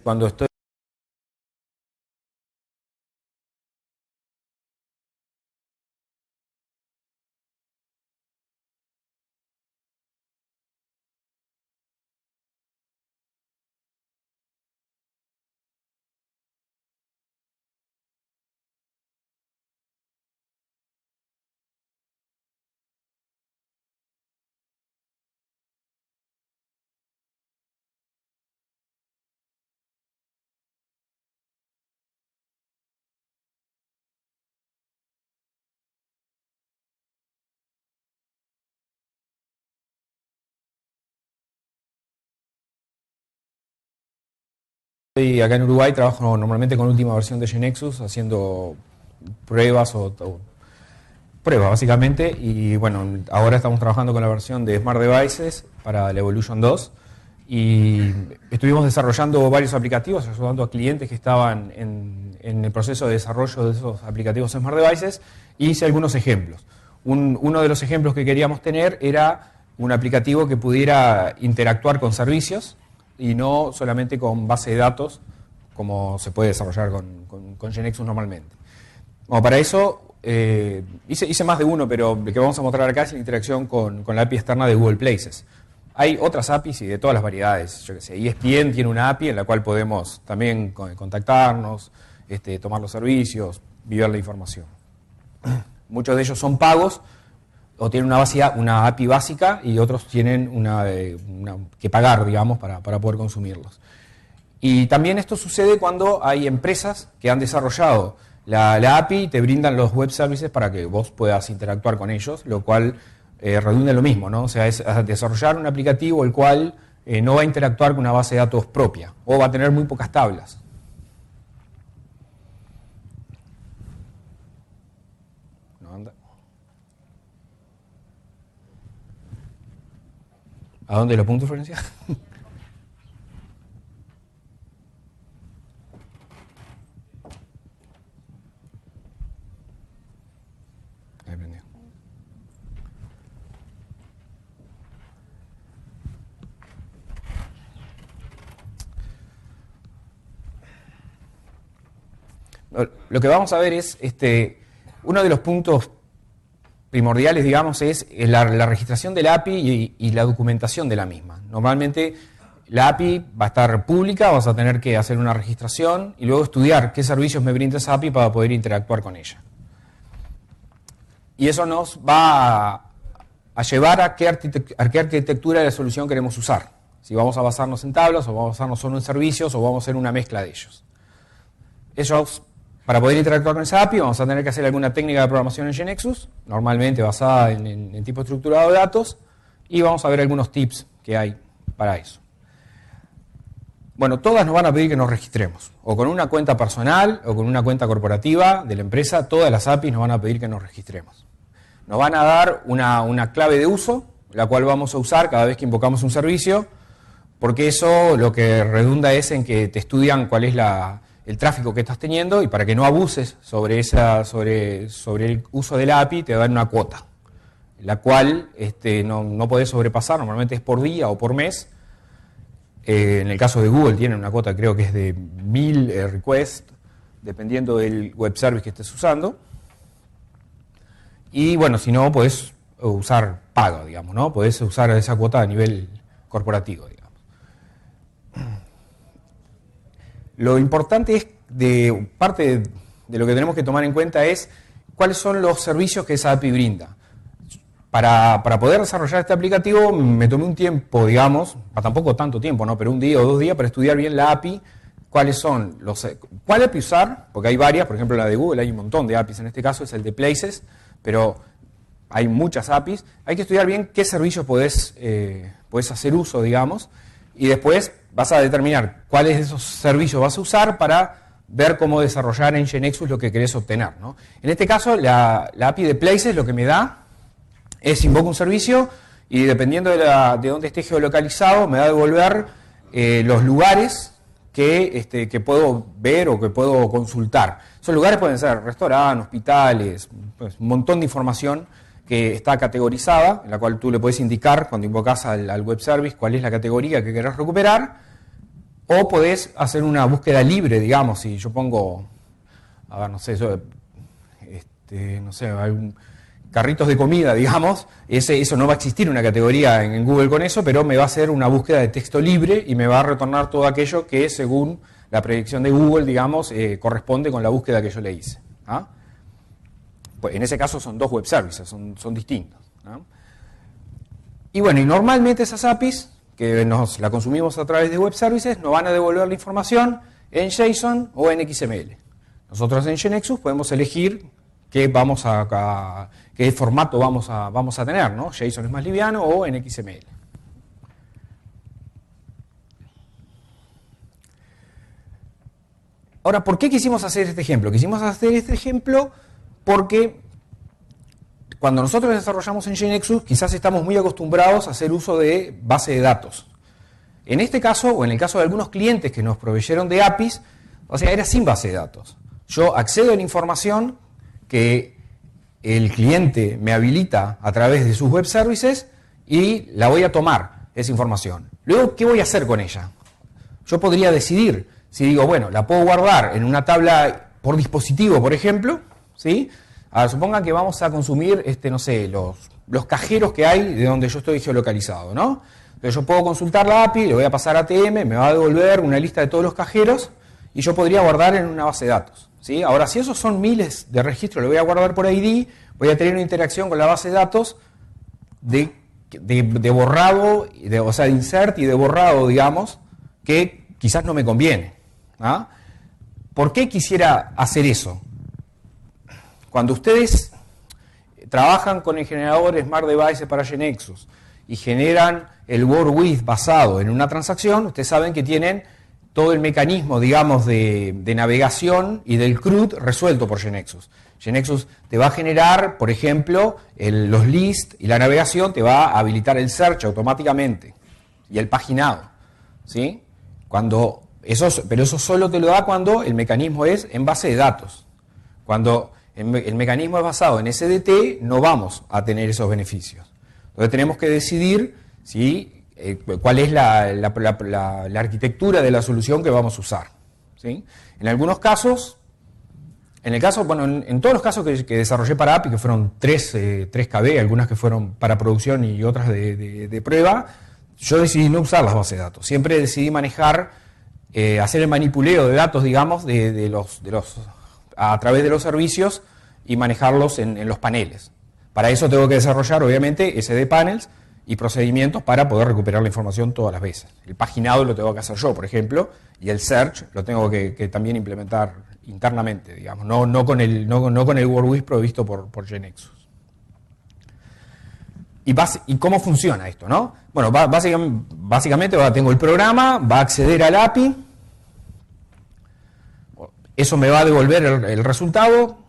cuando estoy acá en Uruguay, trabajo normalmente con última versión de GeneXus, haciendo pruebas pruebas básicamente, y bueno, ahora estamos trabajando con la versión de Smart Devices para la Evolution 2 y estuvimos desarrollando varios aplicativos, ayudando a clientes que estaban en el proceso de desarrollo de esos aplicativos Smart Devices, y hice algunos ejemplos. Uno de los ejemplos que queríamos tener era un aplicativo que pudiera interactuar con servicios y no solamente con base de datos, como se puede desarrollar con GeneXus normalmente. Bueno, para eso hice más de uno, pero el que vamos a mostrar acá es la interacción con la API externa de Google Places. Hay otras APIs y de todas las variedades. Yo qué sé, ESPN tiene una API en la cual podemos también contactarnos, tomar los servicios, ver la información. Muchos de ellos son pagos o tienen una API básica y otros tienen que pagar, digamos, para poder consumirlos. Y también esto sucede cuando hay empresas que han desarrollado la API y te brindan los web services para que vos puedas interactuar con ellos, lo cual redunda en lo mismo, ¿no? O sea, es desarrollar un aplicativo el cual no va a interactuar con una base de datos propia o va a tener muy pocas tablas. No anda. ¿A dónde lo punto, Florencia? Ahí prendió. Lo que vamos a ver es, uno de los puntos primordiales, digamos, es la registración de la API y la documentación de la misma. Normalmente la API va a estar pública, vas a tener que hacer una registración y luego estudiar qué servicios me brinda esa API para poder interactuar con ella. Y eso nos va a llevar a qué arquitectura de la solución queremos usar. Si vamos a basarnos en tablas, o vamos a basarnos solo en servicios, o vamos a hacer una mezcla de ellos. Para poder interactuar con esa API vamos a tener que hacer alguna técnica de programación en GeneXus, normalmente basada en tipo estructurado de datos, y vamos a ver algunos tips que hay para eso. Bueno, todas nos van a pedir que nos registremos, o con una cuenta personal o con una cuenta corporativa de la empresa. Todas las APIs nos van a pedir que nos registremos. Nos van a dar una clave de uso, la cual vamos a usar cada vez que invocamos un servicio, porque eso lo que redunda es en que te estudian cuál es el tráfico que estás teniendo, y para que no abuses sobre el uso de la API te dan una cuota, la cual no podés sobrepasar. Normalmente es por día o por mes. En el caso de Google tienen una cuota, creo que es de 1000 requests, dependiendo del web service que estés usando. Y bueno, si no, podés usar pago, digamos, ¿no? Podés usar esa cuota a nivel corporativo, digamos. Lo importante es, parte de lo que tenemos que tomar en cuenta es cuáles son los servicios que esa API brinda. Para poder desarrollar este aplicativo me tomé un tiempo, digamos, tampoco tanto tiempo, ¿no? Pero un día o 2 días para estudiar bien la API, cuál API usar, porque hay varias, por ejemplo la de Google, hay un montón de APIs, en este caso es el de Places, pero hay muchas APIs. Hay que estudiar bien qué servicios podés hacer uso, digamos, y después vas a determinar cuáles de esos servicios vas a usar para ver cómo desarrollar en GeneXus lo que querés obtener, ¿no? En este caso, la API de Places lo que me da es invoco un servicio y dependiendo de dónde esté geolocalizado me va a devolver los lugares que puedo ver o que puedo consultar. Esos lugares pueden ser restaurantes, hospitales, pues, un montón de información que está categorizada, en la cual tú le puedes indicar cuando invocas al web service cuál es la categoría que querés recuperar, O podés hacer una búsqueda libre, digamos, si yo pongo, a ver, no sé, carritos de comida, digamos, eso no va a existir una categoría en Google con eso, pero me va a hacer una búsqueda de texto libre y me va a retornar todo aquello que según la predicción de Google, digamos, corresponde con la búsqueda que yo le hice. ¿Ah? Pues en ese caso son dos web services, son distintos. ¿No? Y bueno, y normalmente esas APIs, que la consumimos a través de web services, nos van a devolver la información en JSON o en XML. Nosotros en GeneXus podemos elegir qué formato vamos a tener, ¿no? JSON es más liviano o en XML. Ahora, ¿por qué quisimos hacer este ejemplo? Quisimos hacer este ejemplo porque cuando nosotros desarrollamos en GeneXus, quizás estamos muy acostumbrados a hacer uso de base de datos. En este caso, o en el caso de algunos clientes que nos proveyeron de APIs, o sea, era sin base de datos. Yo accedo a la información que el cliente me habilita a través de sus web services y la voy a tomar, esa información. Luego, ¿qué voy a hacer con ella? Yo podría decidir si digo, bueno, la puedo guardar en una tabla por dispositivo, por ejemplo, ¿sí? Ahora, supongan que vamos a consumir, no sé, los cajeros que hay de donde yo estoy geolocalizado, ¿no? Entonces yo puedo consultar la API, le voy a pasar a ATM, me va a devolver una lista de todos los cajeros y yo podría guardar en una base de datos, ¿sí? Ahora, si esos son miles de registros, lo voy a guardar por ID, voy a tener una interacción con la base de datos de borrado, o sea, de insert y de borrado, digamos, que quizás no me conviene. ¿Ah? ¿Por qué quisiera hacer eso? Cuando ustedes trabajan con el generador Smart Devices para GeneXus y generan el word with basado en una transacción, ustedes saben que tienen todo el mecanismo, digamos, de navegación y del CRUD resuelto por GeneXus. GeneXus te va a generar, por ejemplo, los lists y la navegación te va a habilitar el search automáticamente y el paginado, ¿sí? Pero eso solo te lo da cuando el mecanismo es en base de datos. Cuando el mecanismo es basado en SDT, no vamos a tener esos beneficios. Entonces tenemos que decidir cuál es la arquitectura de la solución que vamos a usar, ¿sí? En algunos casos, en todos los casos que desarrollé para API, que fueron 3 KB, algunas que fueron para producción y otras de prueba, yo decidí no usar las bases de datos. Siempre decidí manejar, hacer el manipuleo de datos, digamos, a través de los servicios y manejarlos en los paneles. Para eso tengo que desarrollar, obviamente, SD panels y procedimientos para poder recuperar la información todas las veces. El paginado lo tengo que hacer yo, por ejemplo, y el search lo tengo que también implementar internamente, digamos, no con el WordWiz provisto por GeneXus. ¿Y cómo funciona esto, no? Bueno, básicamente tengo el programa, va a acceder al API, eso me va a devolver el resultado,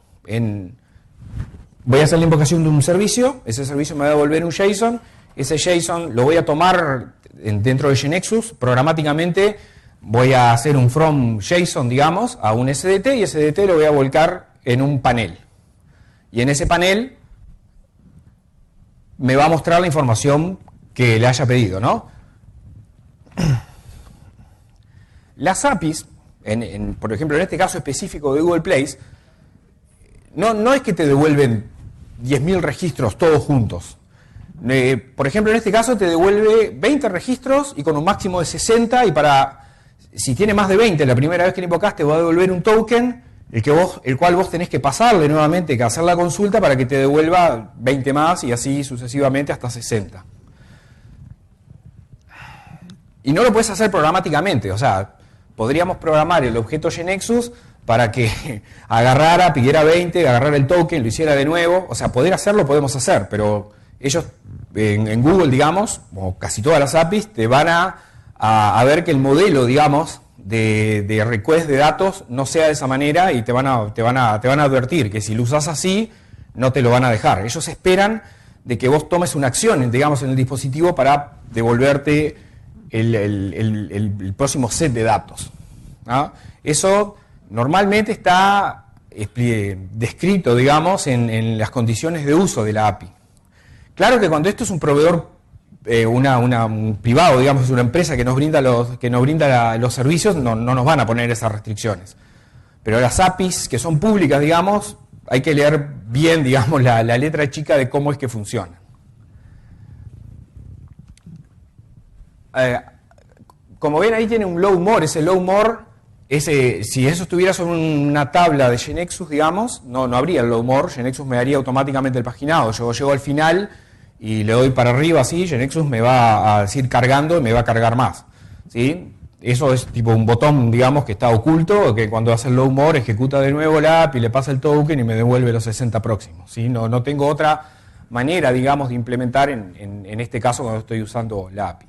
voy a hacer la invocación de un servicio, ese servicio me va a devolver un JSON, ese JSON lo voy a tomar dentro de GeneXus, programáticamente voy a hacer un from JSON, digamos, a un SDT y SDT lo voy a volcar en un panel. Y en ese panel me va a mostrar la información que le haya pedido, ¿no? Las APIs, por ejemplo, en este caso específico de Google Place, no es que te devuelven 10.000 registros todos juntos. Por ejemplo, en este caso te devuelve 20 registros y con un máximo de 60 y si tiene más de 20, la primera vez que le invocas te va a devolver un token el cual vos tenés que pasarle nuevamente, que hacer la consulta para que te devuelva 20 más y así sucesivamente hasta 60. Y no lo puedes hacer programáticamente, o sea, podríamos programar el objeto GeneXus para que agarrara, pidiera 20, agarrara el token, lo hiciera de nuevo, o sea, poder hacerlo podemos hacer, pero ellos en Google, digamos, como casi todas las APIs, te van a ver que el modelo, digamos, de request de datos no sea de esa manera y te van a advertir que si lo usas así no te lo van a dejar. Ellos esperan de que vos tomes una acción, digamos, en el dispositivo para devolverte el próximo set de datos, ¿no? Eso normalmente está descrito, digamos, en las condiciones de uso de la API. Claro que cuando esto es un proveedor un privado, digamos, es una empresa que nos brinda los servicios, no nos van a poner esas restricciones. Pero las APIs que son públicas, digamos, hay que leer bien, digamos, la letra chica de cómo es que funciona. Como ven, ahí tiene un low more. Ese low more, si eso estuviera sobre una tabla de GeneXus, digamos, no habría el low more. GeneXus me daría automáticamente el paginado. Yo llego al final y le doy para arriba así, GeneXus me va a decir cargando y me va a cargar más, ¿sí? Eso es tipo un botón, digamos, que está oculto, que cuando hace el low more ejecuta de nuevo la API, le pasa el token y me devuelve los 60 próximos, ¿sí? No tengo otra manera, digamos, de implementar en este caso cuando estoy usando la API.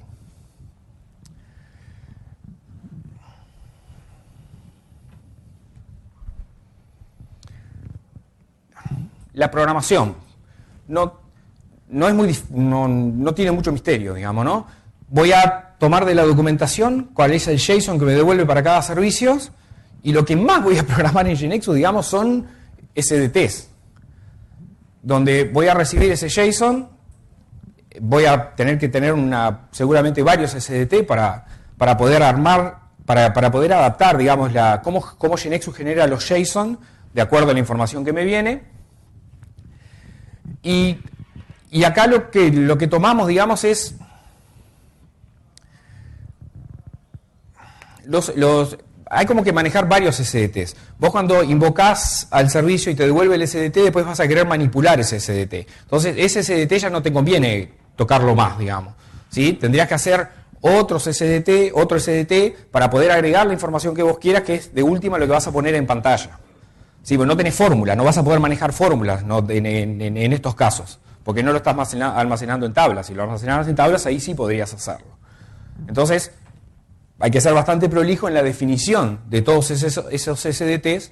La programación no tiene mucho misterio, digamos, ¿no? Voy a tomar de la documentación cuál es el JSON que me devuelve para cada servicio, y lo que más voy a programar en GeneXus, digamos, son SDTs, donde voy a recibir ese JSON, voy a tener que tener seguramente varios SDT para poder armar, para poder adaptar, digamos, cómo GeneXus genera los JSON de acuerdo a la información que me viene. Y acá lo que tomamos, digamos, es hay como que manejar varios SDTs. Vos cuando invocás al servicio y te devuelve el SDT, después vas a querer manipular ese SDT. Entonces, ese SDT ya no te conviene tocarlo más, digamos, ¿sí? Tendrías que hacer otro SDT para poder agregar la información que vos quieras, que es de última lo que vas a poner en pantalla. Sí, pero no tenés fórmula, no vas a poder manejar fórmulas, ¿no? en estos casos, porque no lo estás almacenando en tablas. Si lo almacenaras en tablas, ahí sí podrías hacerlo. Entonces, hay que ser bastante prolijo en la definición de todos esos SDTs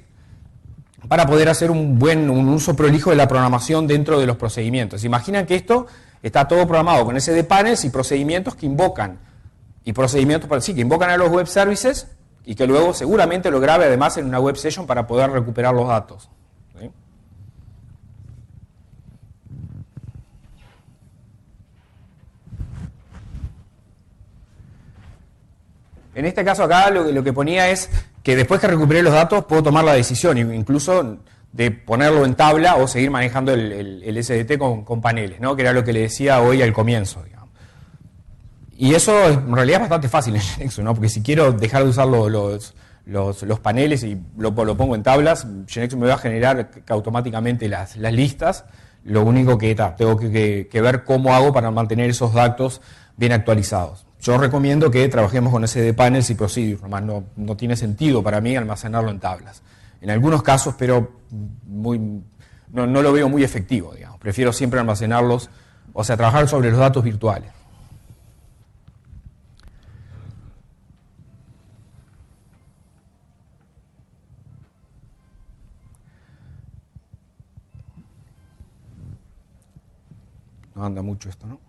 para poder hacer un uso prolijo de la programación dentro de los procedimientos. Imaginan que esto está todo programado con SD panels y procedimientos que invocan, que invocan a los web services, y que luego seguramente lo grabe además en una web session para poder recuperar los datos, ¿sí? En este caso acá lo que ponía es que después que recuperé los datos puedo tomar la decisión incluso de ponerlo en tabla o seguir manejando el SDT con paneles, ¿no? Que era lo que le decía hoy al comienzo, digamos. Y eso en realidad es bastante fácil en GeneXus, ¿no? Porque si quiero dejar de usar los paneles y lo pongo en tablas, GeneXus me va a generar automáticamente las listas. Lo único que tengo que ver cómo hago para mantener esos datos bien actualizados. Yo recomiendo que trabajemos con SD panels y procedures, nomás no tiene sentido para mí almacenarlo en tablas. En algunos casos, pero no lo veo muy efectivo, digamos. Prefiero siempre almacenarlos, o sea, trabajar sobre los datos virtuales. No anda mucho esto, ¿no?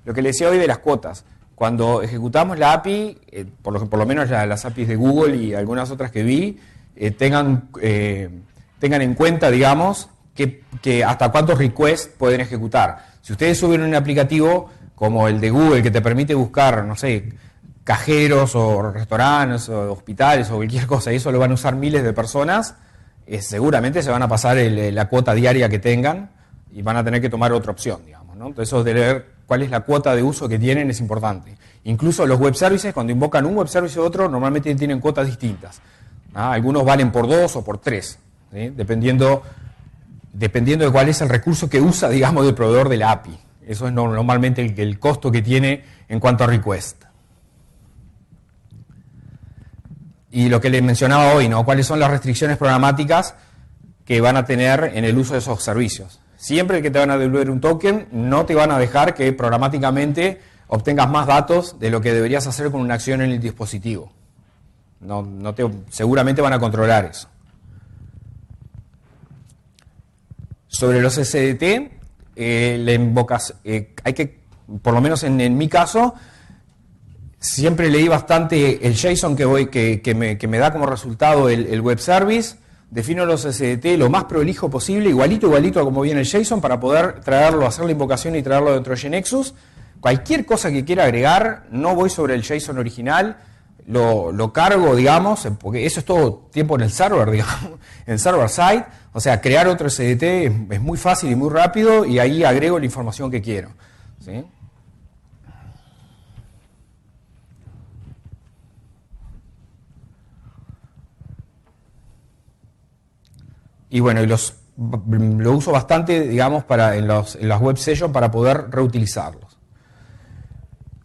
Lo que le decía hoy de las cuotas. Cuando ejecutamos la API, por lo menos las APIs de Google y algunas otras que vi, tengan en cuenta, digamos, que hasta cuántos requests pueden ejecutar. Si ustedes suben un aplicativo como el de Google que te permite buscar, no sé, cajeros o restaurantes o hospitales o cualquier cosa, y eso lo van a usar miles de personas, seguramente se van a pasar la cuota diaria que tengan y van a tener que tomar otra opción, digamos, ¿no? Entonces eso de ver cuál es la cuota de uso que tienen es importante. Incluso los web services, cuando invocan un web service u otro, normalmente tienen cuotas distintas. Algunos valen por 2 o por 3, ¿sí? Dependiendo de cuál es el recurso que usa, digamos, del proveedor de la API. Eso es normalmente el costo que tiene en cuanto a request. Y lo que les mencionaba hoy, ¿no? ¿Cuáles son las restricciones programáticas que van a tener en el uso de esos servicios? Siempre que te van a devolver un token, no te van a dejar que programáticamente obtengas más datos de lo que deberías hacer con una acción en el dispositivo. Seguramente van a controlar eso. Sobre los SDT, hay que, por lo menos en mi caso, Siempre leí bastante el JSON que me da como resultado el web service. Defino los SDT lo más prolijo posible, igualito a como viene el JSON, para poder traerlo, hacer la invocación y traerlo dentro de GeneXus. Cualquier cosa que quiera agregar, no voy sobre el JSON original, lo cargo, digamos, porque eso es todo tiempo en el server, digamos, en server side. O sea, crear otro SDT es muy fácil y muy rápido, y ahí agrego la información que quiero, ¿sí? Y bueno, lo uso bastante, digamos, en las web sessions para poder reutilizarlos.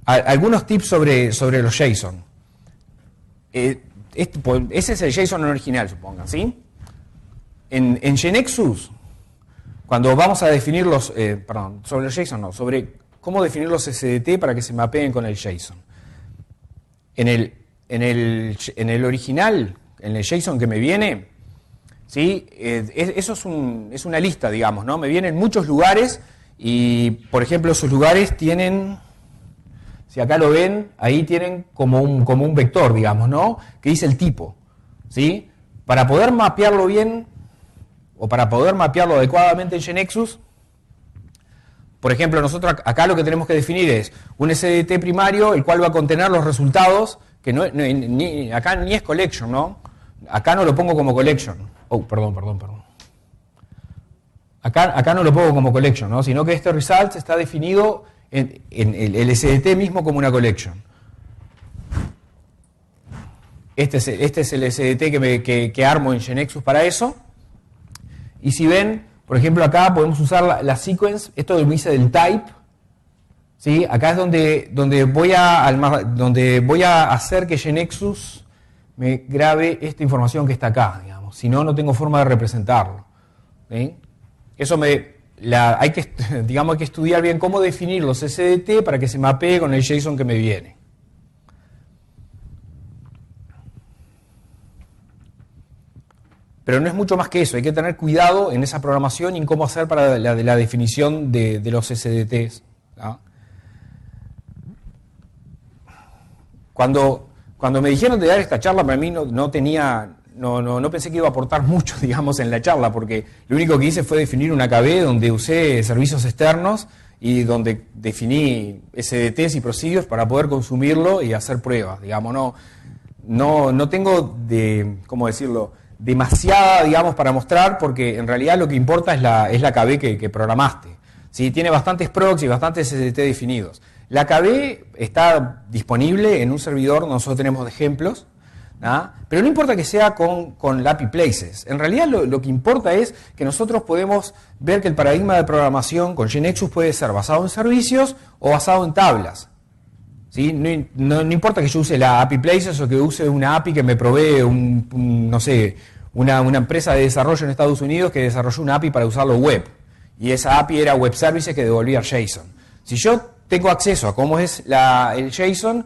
Algunos tips sobre los JSON. Ese es el JSON original, supongan, ¿sí? En GeneXus, cuando vamos a definir sobre los JSON no, sobre cómo definir los SDT para que se mapeen con el JSON. En el original, en el JSON que me viene, ¿sí? Eso es una lista, digamos, ¿no? Me vienen muchos lugares y, por ejemplo, esos lugares tienen, si acá lo ven, ahí tienen como un vector, digamos, ¿no? Que dice el tipo, ¿sí? Para poder mapearlo bien o para poder mapearlo adecuadamente en GeneXus, por ejemplo, nosotros acá lo que tenemos que definir es un SDT primario, el cual va a contener los resultados, que acá ni es collection, ¿no? Acá no lo pongo como collection. Oh, perdón. Acá no lo pongo como collection, ¿no? Sino que este results está definido en el SDT mismo como una collection. Este es el SDT que armo en GeneXus para eso. Y si ven, por ejemplo, acá podemos usar la sequence, esto me dice del type, ¿sí? Acá es donde voy a hacer que GeneXus me grabe esta información que está acá, digamos. Si no, no tengo forma de representarlo, ¿sí? Eso hay que estudiar bien cómo definir los SDT para que se mapee con el JSON que me viene. Pero no es mucho más que eso, hay que tener cuidado en esa programación y en cómo hacer para la definición de los SDTs, ¿no? Cuando me dijeron de dar esta charla, para mí no pensé que iba a aportar mucho, digamos, en la charla, porque lo único que hice fue definir una KB donde usé servicios externos y donde definí SDTs y procedures para poder consumirlo y hacer pruebas, digamos. No tengo ¿cómo decirlo?, demasiada, digamos, para mostrar, porque en realidad lo que importa es la KB que programaste, ¿sí? Tiene bastantes procs y bastantes SDT definidos. La KB está disponible en un servidor, nosotros tenemos ejemplos, ¿no? Pero no importa que sea con la API Places. En realidad lo que importa es que nosotros podemos ver que el paradigma de programación con GeneXus puede ser basado en servicios o basado en tablas, ¿sí? No importa que yo use la API Places o que use una API que me provee una empresa de desarrollo en Estados Unidos que desarrolló una API para usarlo web. Y esa API era Web Services que devolvía JSON. Si yo tengo acceso a cómo es el JSON,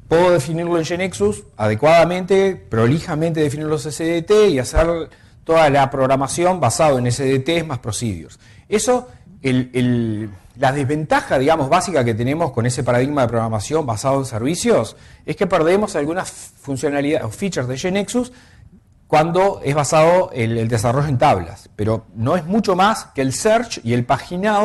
puedo definirlo en GeneXus adecuadamente, prolijamente definir los SDT y hacer toda la programación basado en SDTs más procedures. Eso, la desventaja, digamos, básica que tenemos con ese paradigma de programación basado en servicios es que perdemos algunas funcionalidades o features de GeneXus cuando es basado el desarrollo en tablas. Pero no es mucho más que el search y el paginado